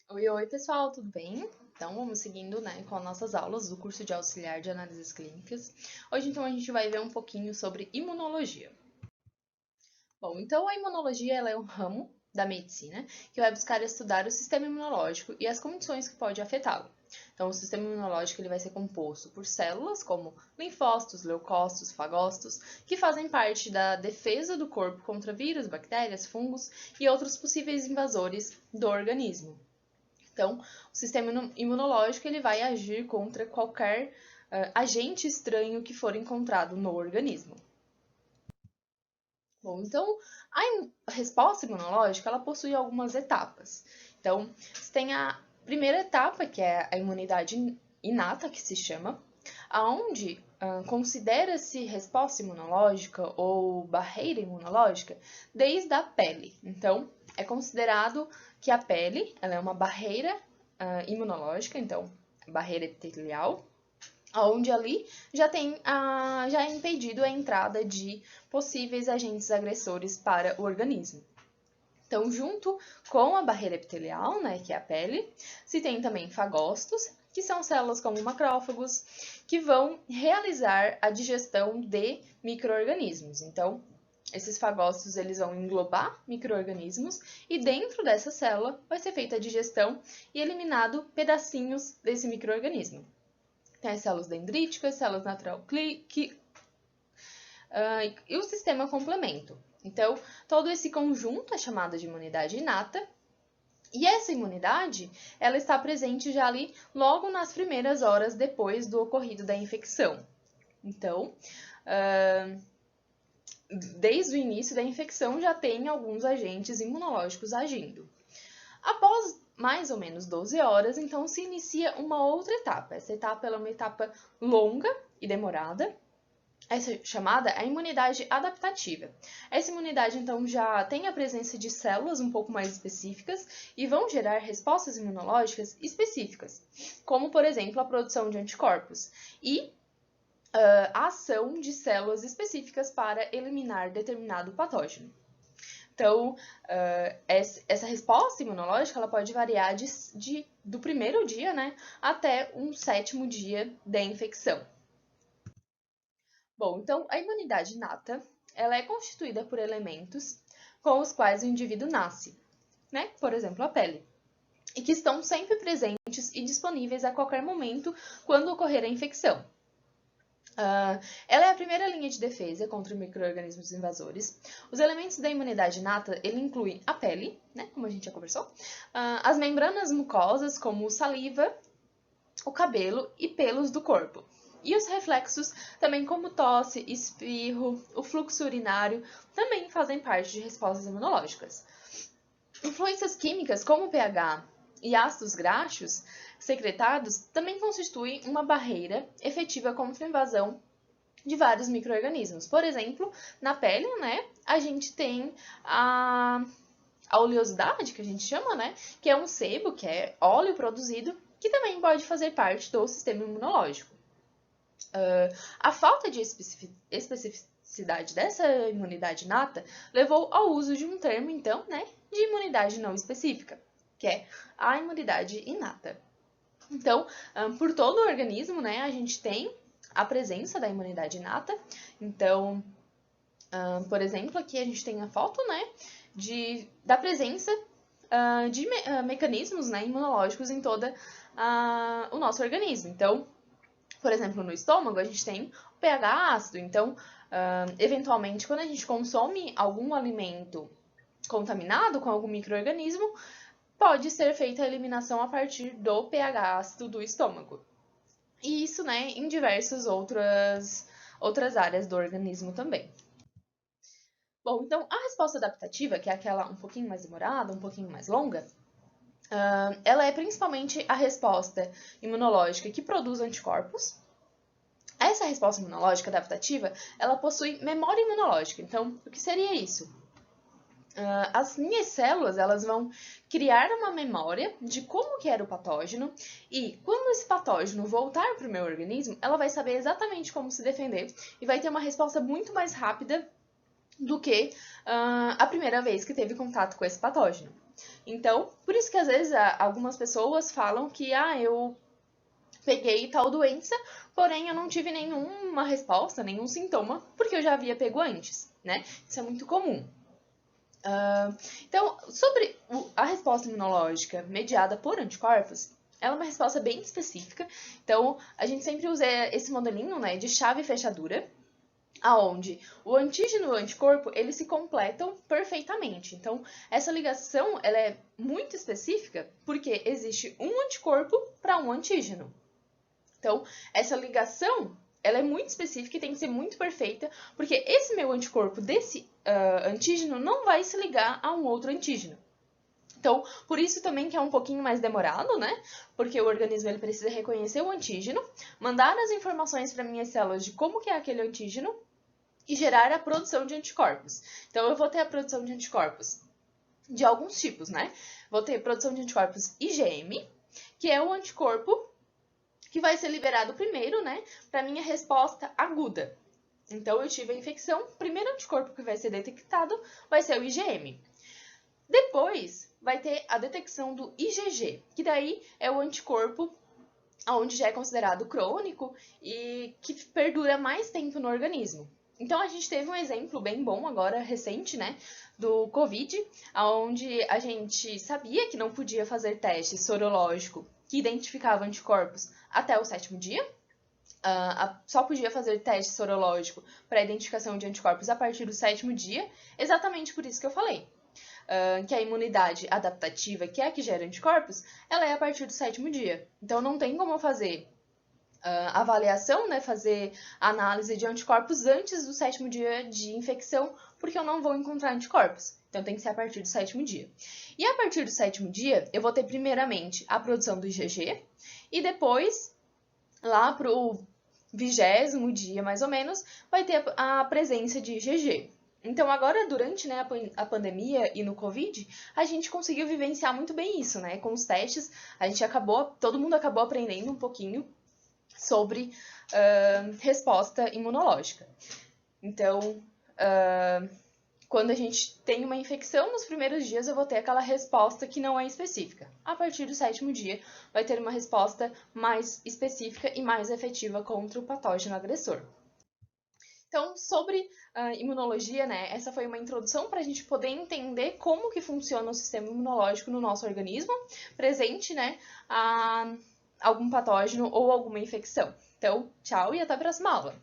Oi, oi, pessoal, tudo bem? Então, vamos seguindo, né, com as nossas aulas do curso de auxiliar de análises clínicas. Hoje, então, a gente vai ver um pouquinho sobre imunologia. Bom, então a imunologia ela é um ramo da medicina que vai buscar estudar o sistema imunológico e as condições que pode afetá-lo. Então, o sistema imunológico ele vai ser composto por células como linfócitos, leucócitos, fagócitos, que fazem parte da defesa do corpo contra vírus, bactérias, fungos e outros possíveis invasores do organismo. Então, o sistema imunológico ele vai agir contra qualquer agente estranho que for encontrado no organismo. Bom, então a resposta imunológica ela possui algumas etapas. Então, você tem a primeira etapa, que é a imunidade inata, que se chama, aonde considera-se resposta imunológica ou barreira imunológica desde a pele. Então, é considerado que a pele ela é uma barreira imunológica, então, barreira epitelial, onde ali já é impedido a entrada de possíveis agentes agressores para o organismo. Então, junto com a barreira epitelial, né, que é a pele, se tem também fagócitos, que são células como macrófagos, que vão realizar a digestão de micro-organismos. Então, esses fagócitos eles vão englobar micro-organismos e dentro dessa célula vai ser feita a digestão e eliminado pedacinhos desse micro-organismo. Tem as células dendríticas, células natural e o sistema complemento. Então, todo esse conjunto é chamado de imunidade inata. E essa imunidade, ela está presente já ali logo nas primeiras horas depois do ocorrido da infecção. Então, desde o início da infecção já tem alguns agentes imunológicos agindo. Após mais ou menos 12 horas, então se inicia uma outra etapa. Essa etapa é uma etapa longa e demorada. Essa é chamada a imunidade adaptativa. Essa imunidade, então, já tem a presença de células um pouco mais específicas e vão gerar respostas imunológicas específicas, como, por exemplo, a produção de anticorpos e a ação de células específicas para eliminar determinado patógeno. Então, essa resposta imunológica ela pode variar do primeiro dia, né, até um 7º dia da infecção. Bom, então a imunidade inata ela é constituída por elementos com os quais o indivíduo nasce, né? Por exemplo, a pele, e que estão sempre presentes e disponíveis a qualquer momento quando ocorrer a infecção. Ela é a primeira linha de defesa contra micro-organismos invasores. Os elementos da imunidade inata ele incluem a pele, né, como a gente já conversou, as membranas mucosas, como saliva, o cabelo e pelos do corpo. E os reflexos, também como tosse, espirro, o fluxo urinário, também fazem parte de respostas imunológicas. Influências químicas, como o pH e ácidos graxos secretados, também constituem uma barreira efetiva contra a invasão de vários micro-organismos. Por exemplo, na pele, né, a gente tem a oleosidade, que a gente chama, né, que é um sebo, que é óleo produzido, que também pode fazer parte do sistema imunológico. A falta de especificidade dessa imunidade inata levou ao uso de um termo, então, né, de imunidade não específica, que é a imunidade inata. Então, por todo o organismo, né, a gente tem a presença da imunidade inata. Então, por exemplo, aqui a gente tem a foto, né, da presença de mecanismos, né, imunológicos em todo o nosso organismo. Então, por exemplo, no estômago, a gente tem o pH ácido. Então, eventualmente, quando a gente consome algum alimento contaminado com algum micro-organismo, pode ser feita a eliminação a partir do pH ácido do estômago. E isso, né, em diversas outras áreas do organismo também. Bom, então a resposta adaptativa, que é aquela um pouquinho mais demorada, um pouquinho mais longa, ela é principalmente a resposta imunológica que produz anticorpos. Essa resposta imunológica adaptativa, ela possui memória imunológica. Então, o que seria isso? As minhas células elas vão criar uma memória de como que era o patógeno e quando esse patógeno voltar para o meu organismo, ela vai saber exatamente como se defender e vai ter uma resposta muito mais rápida do que a primeira vez que teve contato com esse patógeno. Então, por isso que às vezes algumas pessoas falam que, eu peguei tal doença, porém eu não tive nenhuma resposta, nenhum sintoma, porque eu já havia pego antes, né? Isso é muito comum. Então, sobre a resposta imunológica mediada por anticorpos, ela é uma resposta bem específica. Então, a gente sempre usa esse modelinho, né, de chave e fechadura, aonde o antígeno e o anticorpo, eles se completam perfeitamente. Então, essa ligação, ela é muito específica porque existe um anticorpo para um antígeno. Então, essa ligação, ela é muito específica e tem que ser muito perfeita, porque esse meu anticorpo desse antígeno não vai se ligar a um outro antígeno. Então, por isso também que é um pouquinho mais demorado, né? Porque o organismo ele precisa reconhecer o antígeno, mandar as informações para minhas células de como que é aquele antígeno e gerar a produção de anticorpos. Então, eu vou ter a produção de anticorpos de alguns tipos, né? Vou ter produção de anticorpos IgM, que é o anticorpo que vai ser liberado primeiro, né, para minha resposta aguda. Então, eu tive a infecção, o primeiro anticorpo que vai ser detectado vai ser o IgM. Depois, vai ter a detecção do IgG, que daí é o anticorpo onde já é considerado crônico e que perdura mais tempo no organismo. Então, a gente teve um exemplo bem bom agora, recente, né, do Covid, onde a gente sabia que não podia fazer teste sorológico que identificava anticorpos até o 7º dia, só podia fazer teste sorológico para identificação de anticorpos a partir do 7º dia, exatamente por isso que eu falei. Que a imunidade adaptativa, que é a que gera anticorpos, ela é a partir do 7º dia. Então, não tem como eu fazer avaliação, né, fazer análise de anticorpos antes do 7º dia de infecção, porque eu não vou encontrar anticorpos. Então, tem que ser a partir do 7º dia. E a partir do 7º dia, eu vou ter primeiramente a produção do IgG, e depois, lá para o 20º dia, mais ou menos, vai ter a presença de IgG. Então, agora, durante, né, a pandemia e no Covid, a gente conseguiu vivenciar muito bem isso, né? Com os testes, todo mundo acabou aprendendo um pouquinho sobre resposta imunológica. Então, quando a gente tem uma infecção, nos primeiros dias eu vou ter aquela resposta que não é específica. A partir do 7º dia, vai ter uma resposta mais específica e mais efetiva contra o patógeno agressor. Então, sobre imunologia, né, essa foi uma introdução para a gente poder entender como que funciona o sistema imunológico no nosso organismo, presente, né, a algum patógeno ou alguma infecção. Então, tchau e até a próxima aula!